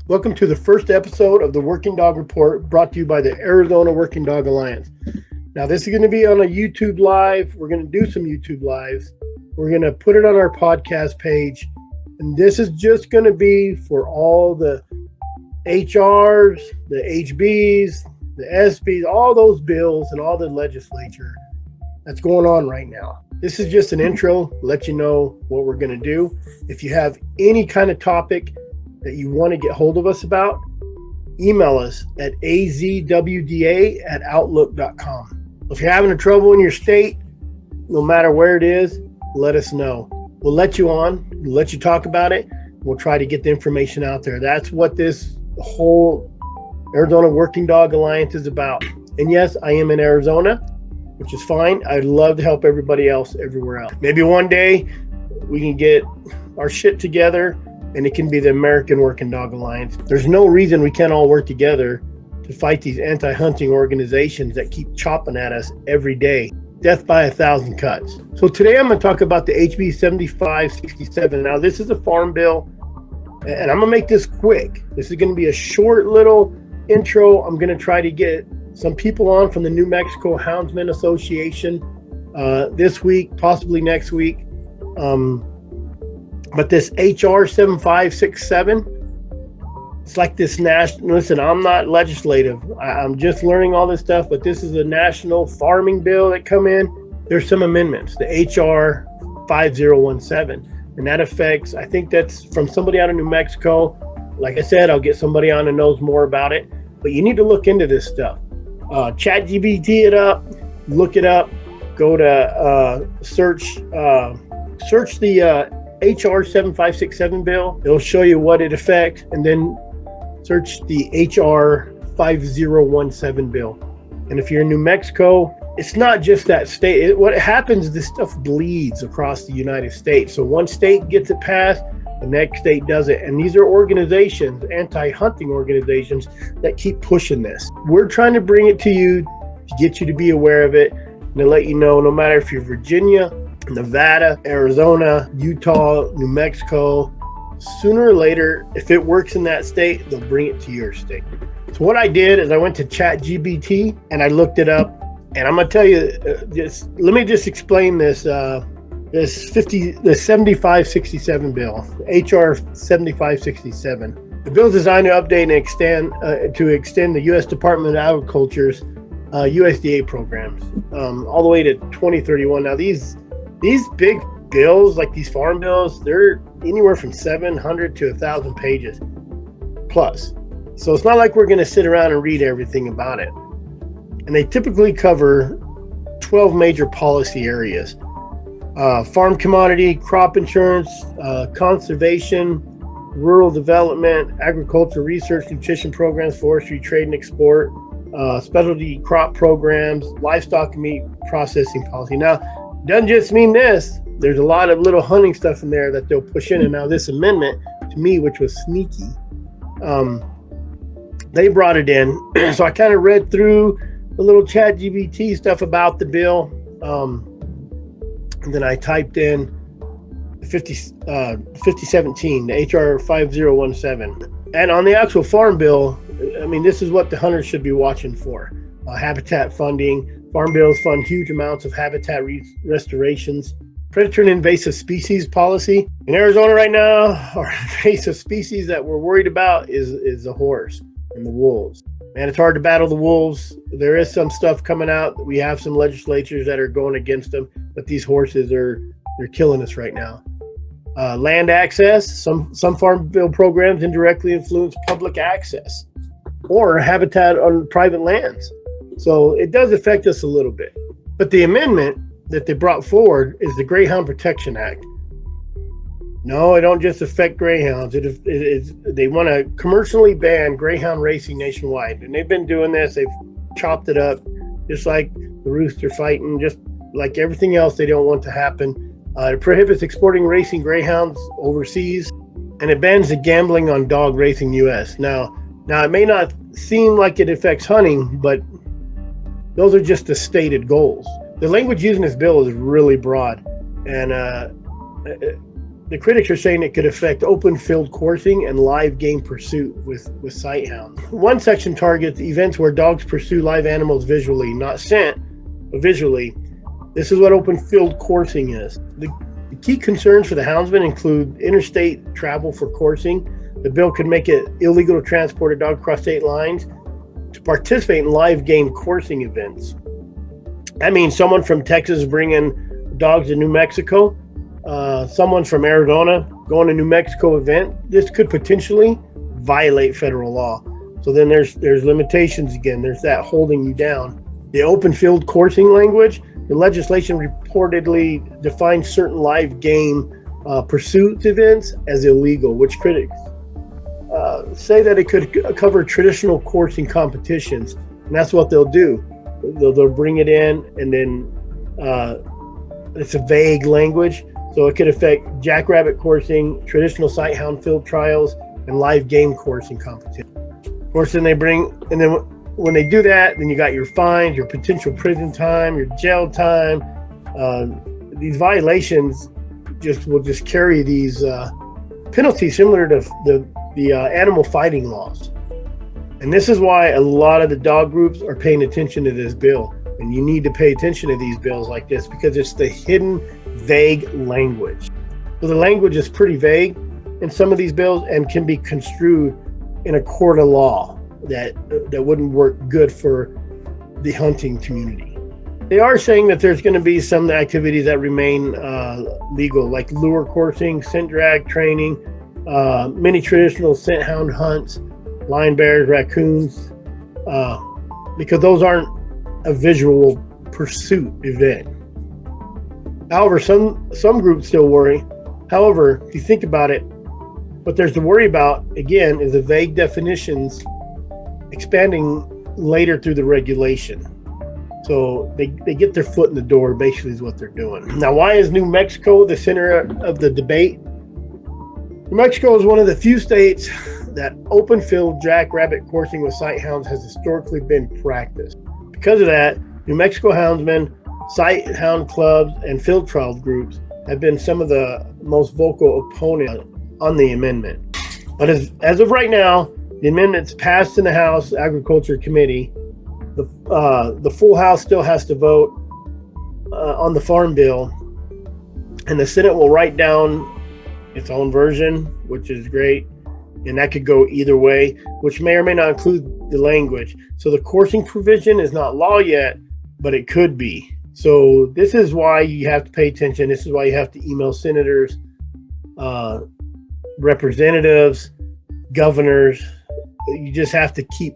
Welcome to the first episode of the Working Dog Report, brought to you by the Arizona Working Dog Alliance. Now, this is going to be on a YouTube Live. We're going to do some YouTube Lives. We're going to put it on our podcast page. And this is just going to be for all the HRs, the HBs, the SBs, all those bills and all the legislature that's going on right now. This is just an intro, let you know what we're going to do. If you have any kind of topic that you want to get hold of us about, email us at azwda@outlook.com. If you're having trouble in your state, no matter where it is, let us know. We'll let you on, we'll let you talk about it. We'll try to get the information out there. That's what this whole Arizona Working Dog Alliance is about. And yes, I am in Arizona, which is fine. I'd love to help everybody else everywhere else. Maybe one day we can get our shit together and it can be the American Working Dog Alliance. There's no reason we can't all work together to fight these anti-hunting organizations that keep chopping at us every day. Death by 1,000 cuts. So today I'm going to talk about the HB 7567. Now, this is a farm bill, and I'm going to make this quick. This is going to be a short little intro. I'm going to try to get some people on from the New Mexico Houndsman Association this week, possibly next week. But this HR 7567, it's like this national, listen, I'm not legislative. I'm just learning all this stuff, but this is a national farming bill that come in. There's some amendments, the HR 5017, and that affects, I think that's from somebody out of New Mexico. Like I said, I'll get somebody on who knows more about it, but you need to look into this stuff. ChatGPT it up, look it up, go to search the HR 7567 bill. It'll show you what it affects, and then search the HR 5017 bill. And if you're in New Mexico, it's not just that state. What happens, this stuff bleeds across the United States. So one state gets it passed, the next state does it. And these are organizations, anti-hunting organizations, that keep pushing this. We're trying to bring it to you to get you to be aware of it and to let you know, no matter if you're Virginia, Nevada, Arizona, Utah, New Mexico, sooner or later, if it works in that state, they'll bring it to your state. So what I did is I went to ChatGPT and I looked it up, and I'm gonna tell you, let me just explain this. The 7567 bill, HR 7567. The bill is designed to update and extend the U.S. Department of Agriculture's USDA programs all the way to 2031. Now these big bills, like these farm bills, they're anywhere from 700 to 1,000 pages plus. So it's not like we're going to sit around and read everything about it. And they typically cover 12 major policy areas: farm commodity, crop insurance, conservation, rural development, agriculture research, nutrition programs, forestry, trade and export, specialty crop programs, livestock and meat processing policy. Now, doesn't just mean this. There's a lot of little hunting stuff in there that they'll push in. And now this amendment, to me, which was sneaky, they brought it in. So I kind of read through the little ChatGPT stuff about the bill. And then I typed in 5017, the HR 5017. And on the actual farm bill, I mean, this is what the hunters should be watching for. Habitat funding. Farm bills fund huge amounts of habitat restorations. Predator and invasive species policy. In Arizona right now, our invasive species that we're worried about is the horse and the wolves. Man, it's hard to battle the wolves. There is some stuff coming out. We have some legislatures that are going against them, but these horses they're killing us right now. Land access. Some farm bill programs indirectly influence public access or habitat on private lands. So it does affect us a little bit. But the amendment that they brought forward is the Greyhound Protection Act. No, it don't just affect greyhounds. They want to commercially ban greyhound racing nationwide. And they've been doing this. They've chopped it up, just like the rooster fighting, just like everything else they don't want to happen. It prohibits exporting racing greyhounds overseas, and it bans the gambling on dog racing U.S. Now it may not seem like it affects hunting, but those are just the stated goals. The language used in this bill is really broad, and the critics are saying it could affect open field coursing and live game pursuit with sight hounds. One section targets events where dogs pursue live animals visually, not scent, but visually. This is what open field coursing is. The key concerns for the houndsman include interstate travel for coursing. The bill could make it illegal to transport a dog across state lines to participate in live game coursing events. That means someone from Texas bringing dogs to New Mexico, someone from Arizona going to New Mexico event. This could potentially violate federal law. So then there's limitations again. There's that holding you down. The open field coursing language, the legislation reportedly defines certain live game pursuit events as illegal, which critics say that it could cover traditional coursing competitions, and that's what they'll do. They'll bring it in, and then it's a vague language, so it could affect jackrabbit coursing, traditional sight hound field trials, and live game coursing competitions. Of course, then when they do that, then you got your fines, your potential prison time, your jail time. These violations will carry these penalties similar to the animal fighting laws. And this is why a lot of the dog groups are paying attention to this bill. And you need to pay attention to these bills like this because it's the hidden, vague language. So the language is pretty vague in some of these bills and can be construed in a court of law that wouldn't work good for the hunting community. They are saying that there's going to be some activities that remain legal, like lure coursing, scent drag training, many traditional scent hound hunts, lion bears, raccoons, because those aren't a visual pursuit event. However, some groups still worry. However, if you think about it, what there's to worry about, again, is the vague definitions expanding later through the regulation. So they get their foot in the door, basically, is what they're doing. Now, why is New Mexico the center of the debate? New Mexico is one of the few states that open field jackrabbit coursing with sight hounds has historically been practiced. Because of that, New Mexico houndsmen, sight hound clubs, and field trial groups have been some of the most vocal opponents on the amendment. But as of right now, the amendment's passed in the House Agriculture Committee. The full House still has to vote on the Farm Bill, and the Senate will write down its own version, which is great, and that could go either way, which may or may not include the language. So the coursing provision is not law yet, but it could be. So this is why you have to pay attention. This is why you have to email senators, representatives, governors. You just have to keep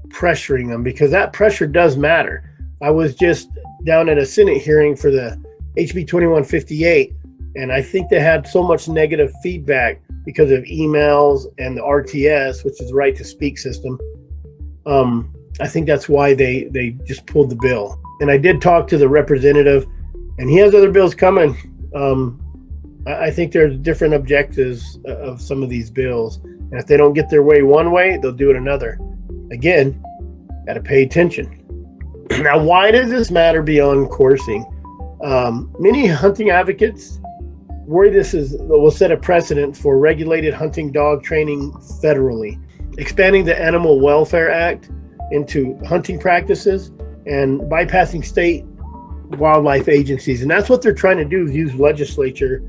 pressuring them because that pressure does matter. I was just down at a Senate hearing for the HB 2158, and I think they had so much negative feedback because of emails and the RTS, which is the right to speak system. I think that's why they just pulled the bill. And I did talk to the representative, and he has other bills coming. I think there's different objectives of some of these bills. And if they don't get their way one way, they'll do it another. Again, got to pay attention. Now, why does this matter beyond coursing? Many hunting advocates worry this will set a precedent for regulated hunting dog training federally, expanding the Animal Welfare Act into hunting practices and bypassing state wildlife agencies. And that's what they're trying to do, is use legislature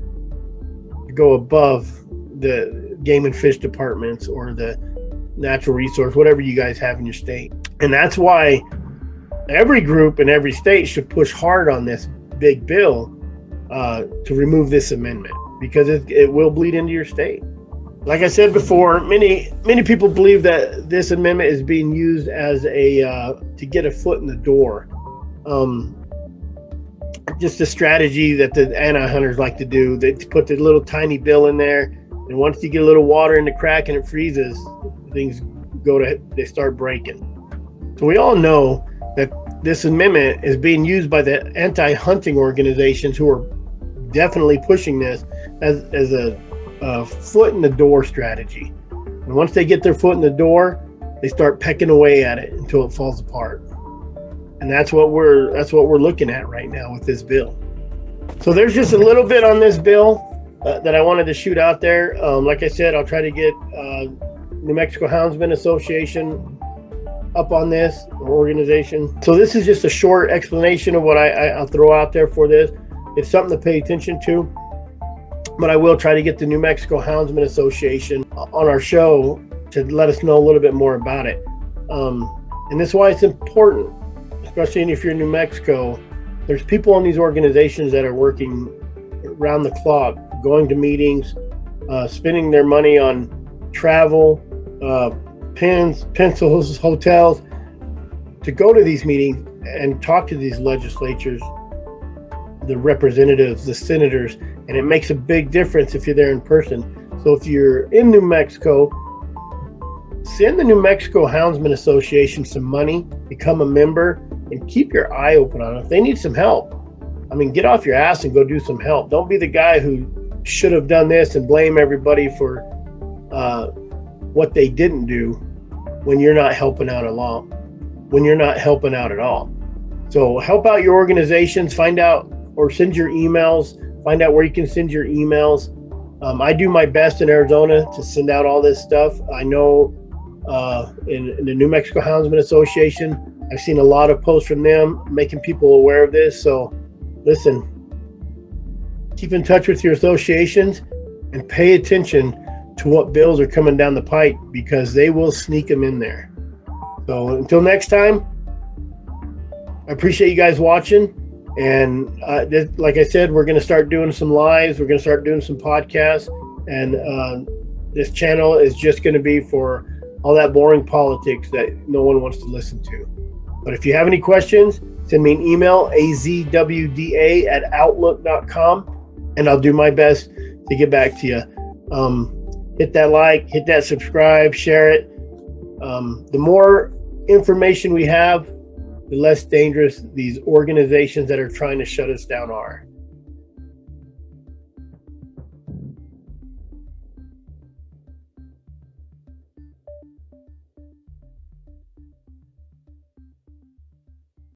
to go above the game and fish departments or the natural resource, whatever you guys have in your state. And that's why every group in every state should push hard on this big bill to remove this amendment, because it will bleed into your state. Like I said before, many people believe that this amendment is being used as to get a foot in the door. Just a strategy that the anti-hunters like to do. They put the little tiny bill in there, and once you get a little water in the crack and it freezes, things they start breaking. So we all know that this amendment is being used by the anti-hunting organizations who are definitely pushing this as a foot in the door strategy. And once they get their foot in the door, they start pecking away at it until it falls apart. And that's what we're looking at right now with this bill. So there's just a little bit on this bill. that I wanted to shoot out there. Like I said, I'll try to get New Mexico Houndsman Association up on this organization. So this is just a short explanation of what I'll throw out there for this. It's something to pay attention to, but I will try to get the New Mexico Houndsman Association on our show to let us know a little bit more about it. And this is why it's important, especially if you're in New Mexico. There's people in these organizations that are working around the clock, going to meetings, spending their money on travel, pens, pencils, hotels, to go to these meetings and talk to these legislatures, the representatives, the senators, and it makes a big difference if you're there in person. So if you're in New Mexico, send the New Mexico Houndsman Association some money, become a member, and keep your eye open on it. If they need some help, I mean, get off your ass and go do some help. Don't be the guy who should have done this and blame everybody for what they didn't do when you're not helping out at all. So help out your organizations, find out or send your emails, find out where you can send your emails. I do my best in Arizona to send out all this stuff. I know in the New Mexico Houndsman Association, I've seen a lot of posts from them making people aware of this. So listen, keep in touch with your associations and pay attention to what bills are coming down the pipe, because they will sneak them in there. So until next time, I appreciate you guys watching. And like I said, we're going to start doing some lives. We're going to start doing some podcasts. And this channel is just going to be for all that boring politics that no one wants to listen to. But if you have any questions, send me an email, azwda@outlook.com, and I'll do my best to get back to you. Hit that like, hit that subscribe, share it. The more information we have, the less dangerous these organizations that are trying to shut us down are.